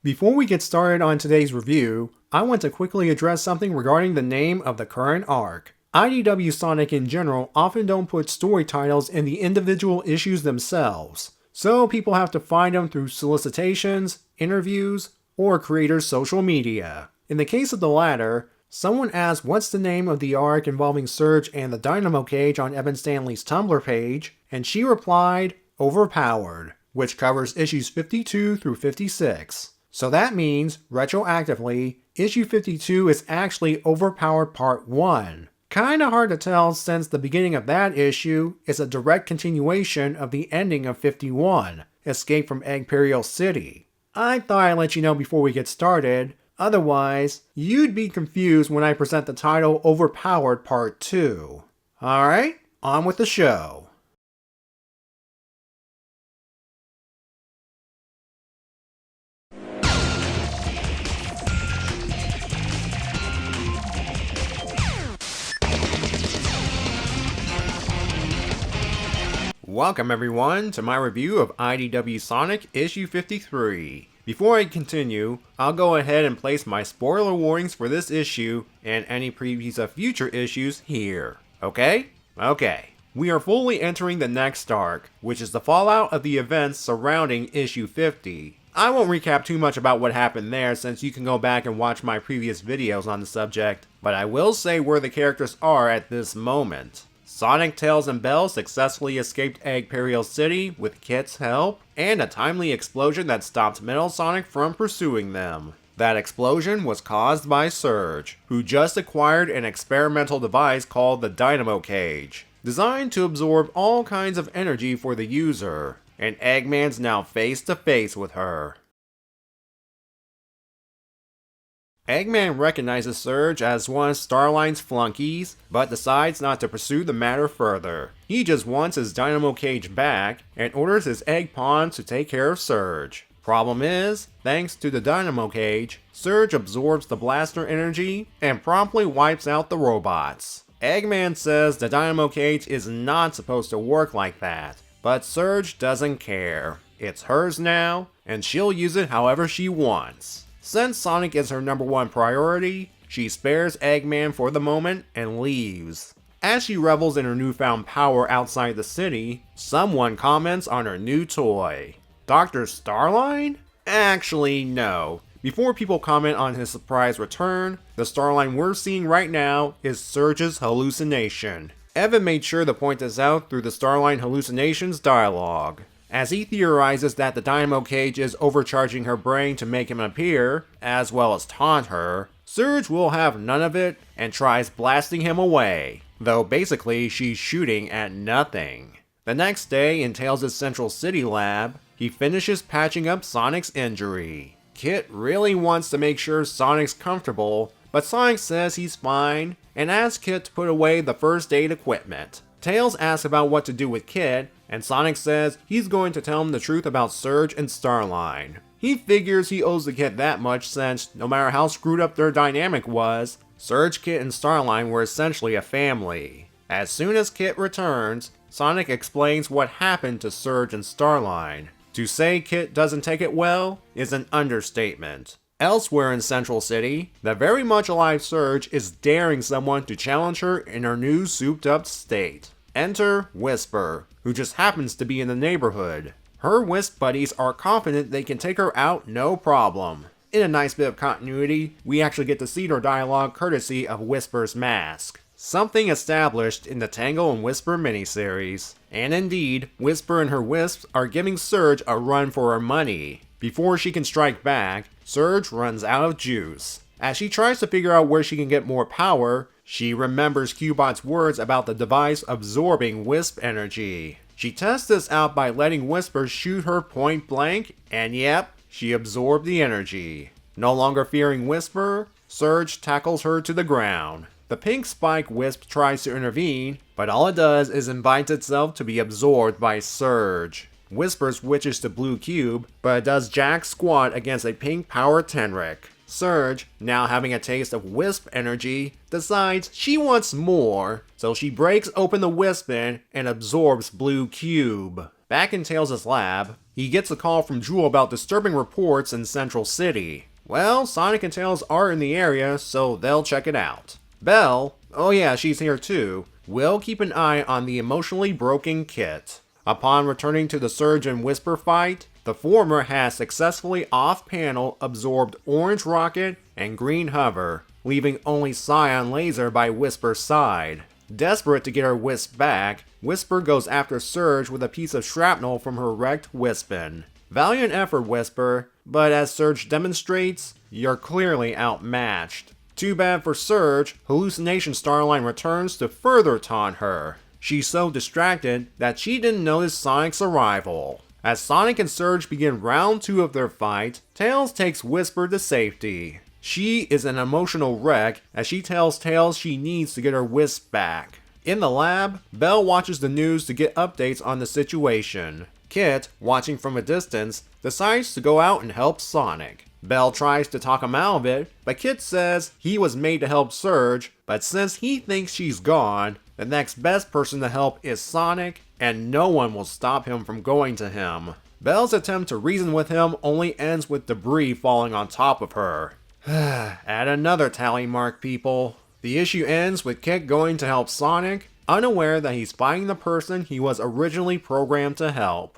Before we get started on today's review, I want to quickly address something regarding the name of the current arc. IDW Sonic in general often don't put story titles in the individual issues themselves, so people have to find them through solicitations, interviews, or creators' social media. In the case of the latter, someone asked what's the name of the arc involving Surge and the Dynamo Cage on Evan Stanley's Tumblr page, and she replied, Overpowered, which covers issues 52 through 56. So that means, retroactively, issue 52 is actually Overpowered Part 1. Kinda hard to tell since the beginning of that issue is a direct continuation of the ending of 51, Escape from Eggperial City. I thought I'd let you know before we get started, otherwise, you'd be confused when I present the title Overpowered Part 2. Alright, on with the show. Welcome everyone to my review of IDW Sonic issue 53. Before I continue, I'll go ahead and place my spoiler warnings for this issue and any previews of future issues here. Okay? Okay. We are fully entering the next arc, which is the fallout of the events surrounding issue 50. I won't recap too much about what happened there since you can go back and watch my previous videos on the subject, but I will say where the characters are at this moment. Sonic, Tails, and Bell successfully escaped Eggperial City with Kit's help, and a timely explosion that stopped Metal Sonic from pursuing them. That explosion was caused by Surge, who just acquired an experimental device called the Dynamo Cage, designed to absorb all kinds of energy for the user, and Eggman's now face to face with her. Eggman recognizes Surge as one of Starline's flunkies, but decides not to pursue the matter further. He just wants his Dynamo Cage back, and orders his Egg Pawn to take care of Surge. Problem is, thanks to the Dynamo Cage, Surge absorbs the blaster energy, and promptly wipes out the robots. Eggman says the Dynamo Cage is not supposed to work like that, but Surge doesn't care. It's hers now, and she'll use it however she wants. Since Sonic is her #1 priority, she spares Eggman for the moment and leaves. As she revels in her newfound power outside the city, someone comments on her new toy. Dr. Starline? Actually, no. Before people comment on his surprise return, the Starline we're seeing right now is Surge's hallucination. Evan made sure to point this out through the Starline hallucinations dialogue. As he theorizes that the Dynamo Cage is overcharging her brain to make him appear, as well as taunt her, Surge will have none of it and tries blasting him away, though basically she's shooting at nothing. The next day in Tails' Central City lab, he finishes patching up Sonic's injury. Kit really wants to make sure Sonic's comfortable, but Sonic says he's fine and asks Kit to put away the first aid equipment. Tails asks about what to do with Kit, and Sonic says he's going to tell him the truth about Surge and Starline. He figures he owes the Kit that much since, no matter how screwed up their dynamic was, Surge, Kit, and Starline were essentially a family. As soon as Kit returns, Sonic explains what happened to Surge and Starline. To say Kit doesn't take it well is an understatement. Elsewhere in Central City, the very much alive Surge is daring someone to challenge her in her new souped up state. Enter Whisper, who just happens to be in the neighborhood. Her Wisp buddies are confident they can take her out no problem. In a nice bit of continuity, we actually get to see her dialogue courtesy of Whisper's mask. Something established in the Tangle and Whisper miniseries. And indeed, Whisper and her Wisps are giving Surge a run for her money. Before she can strike back, Surge runs out of juice. As she tries to figure out where she can get more power, she remembers Cubot's words about the device absorbing Wisp energy. She tests this out by letting Whisper shoot her point blank, and yep, she absorbed the energy. No longer fearing Whisper, Surge tackles her to the ground. The pink spike Wisp tries to intervene, but all it does is invite itself to be absorbed by Surge. Whisper switches to Blue Cube, but it does jack squat against a pink power Tenric. Surge, now having a taste of Wisp energy, decides she wants more, so she breaks open the Wispin and absorbs Blue Cube. Back in Tails' lab, he gets a call from Jewel about disturbing reports in Central City. Well, Sonic and Tails are in the area, so they'll check it out. Belle, oh yeah, she's here too, will keep an eye on the emotionally broken Kit. Upon returning to the Surge and Whisper fight, the former has successfully off-panel absorbed Orange Rocket and Green Hover, leaving only Scion Laser by Whisper's side. Desperate to get her Wisp back, Whisper goes after Surge with a piece of shrapnel from her wrecked Wispin. Valiant effort, Whisper, but as Surge demonstrates, you're clearly outmatched. Too bad for Surge, Hallucination Starline returns to further taunt her. She's so distracted that she didn't notice Sonic's arrival. As Sonic and Surge begin round 2 of their fight, Tails takes Whisper to safety. She is an emotional wreck as she tells Tails she needs to get her Wisp back. In the lab, Belle watches the news to get updates on the situation. Kit, watching from a distance, decides to go out and help Sonic. Belle tries to talk him out of it, but Kit says he was made to help Surge, but since he thinks she's gone, the next best person to help is Sonic, and no one will stop him from going to him. Belle's attempt to reason with him only ends with debris falling on top of her. Add another tally mark, people. The issue ends with Kit going to help Sonic, unaware that he's fighting the person he was originally programmed to help.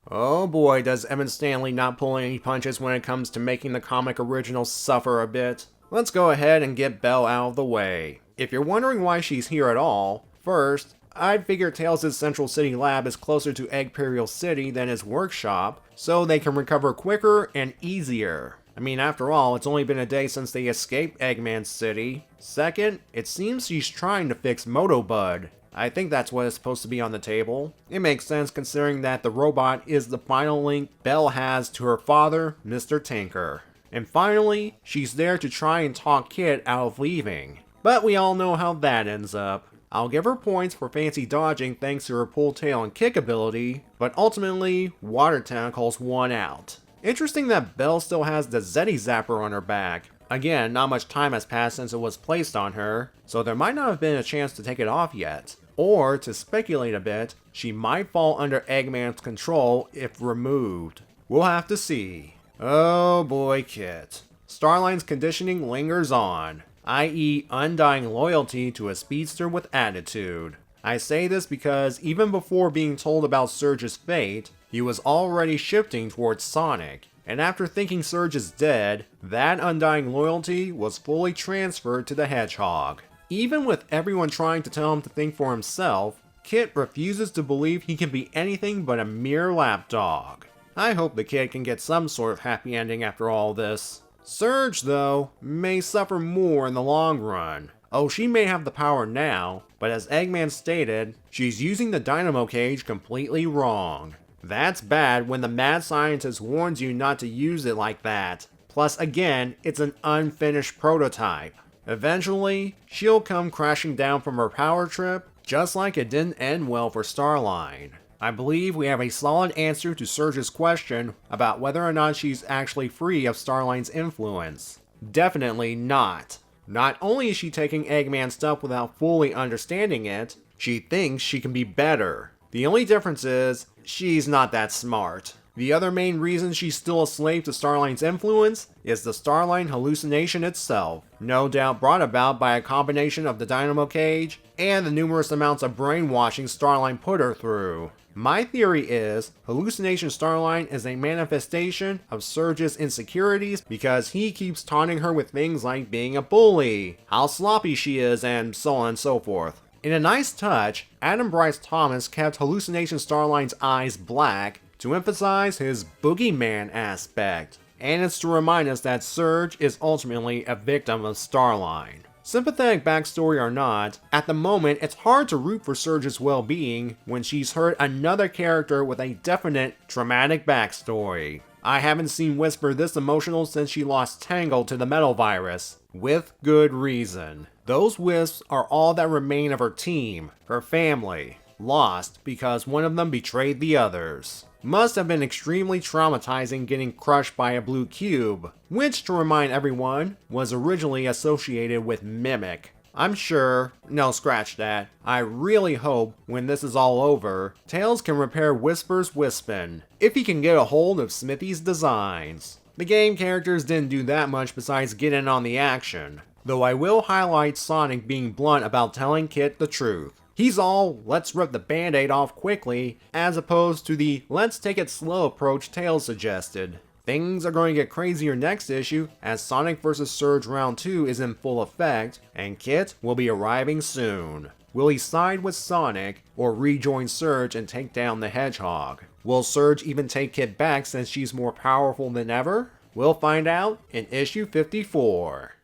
Oh boy, does Evan Stanley not pull any punches when it comes to making the comic originals suffer a bit. Let's go ahead and get Belle out of the way. If you're wondering why she's here at all, first, I'd figure Tails' Central City lab is closer to Eggperial City than his workshop, so they can recover quicker and easier. I mean, after all, it's only been a day since they escaped Eggman City. Second, it seems she's trying to fix Motobud. I think that's what is supposed to be on the table. It makes sense considering that the robot is the final link Belle has to her father, Mr. Tinker. And finally, she's there to try and talk Kit out of leaving. But we all know how that ends up. I'll give her points for fancy dodging thanks to her pull, tail, and kick ability, but ultimately, Water Tentacles won out. Interesting that Belle still has the Zeddy Zapper on her back. Again, not much time has passed since it was placed on her, so there might not have been a chance to take it off yet. Or, to speculate a bit, she might fall under Eggman's control if removed. We'll have to see. Oh boy, Kit. Starline's conditioning lingers on, i.e. undying loyalty to a speedster with attitude. I say this because even before being told about Surge's fate, he was already shifting towards Sonic, and after thinking Surge is dead, that undying loyalty was fully transferred to the Hedgehog. Even with everyone trying to tell him to think for himself, Kit refuses to believe he can be anything but a mere lapdog. I hope the kid can get some sort of happy ending after all this. Surge, though, may suffer more in the long run. Oh, she may have the power now, but as Eggman stated, she's using the Dynamo Cage completely wrong. That's bad when the mad scientist warns you not to use it like that. Plus, again, it's an unfinished prototype. Eventually, she'll come crashing down from her power trip, just like it didn't end well for Starline. I believe we have a solid answer to Surge's question about whether or not she's actually free of Starline's influence. Definitely not. Not only is she taking Eggman's stuff without fully understanding it, she thinks she can be better. The only difference is, she's not that smart. The other main reason she's still a slave to Starline's influence is the Starline hallucination itself, no doubt brought about by a combination of the Dynamo Cage and the numerous amounts of brainwashing Starline put her through. My theory is, Hallucination Starline is a manifestation of Surge's insecurities because he keeps taunting her with things like being a bully, how sloppy she is, and so on and so forth. In a nice touch, Adam Bryce Thomas kept Hallucination Starline's eyes black to emphasize his boogeyman aspect, and it's to remind us that Surge is ultimately a victim of Starline. Sympathetic backstory or not, at the moment it's hard to root for Surge's well-being when she's hurt another character with a definite traumatic backstory. I haven't seen Whisper this emotional since she lost Tangle to the Metal Virus, with good reason. Those wisps are all that remain of her team, her family, lost because one of them betrayed the others. Must have been extremely traumatizing getting crushed by a blue cube, which, to remind everyone, was originally associated with Mimic. I'm sure, no, scratch that. I really hope when this is all over, Tails can repair Whisper's Wispin, if he can get a hold of Smithy's designs. The game characters didn't do that much besides get in on the action, though I will highlight Sonic being blunt about telling Kit the truth. He's all, let's rip the band-aid off quickly, as opposed to the let's take it slow approach Tails suggested. Things are going to get crazier next issue, as Sonic vs. Surge Round 2 is in full effect, and Kit will be arriving soon. Will he side with Sonic, or rejoin Surge and take down the Hedgehog? Will Surge even take Kit back since she's more powerful than ever? We'll find out in issue 54.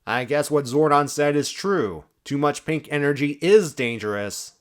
I guess what Zordon said is true. Too much pink energy is dangerous.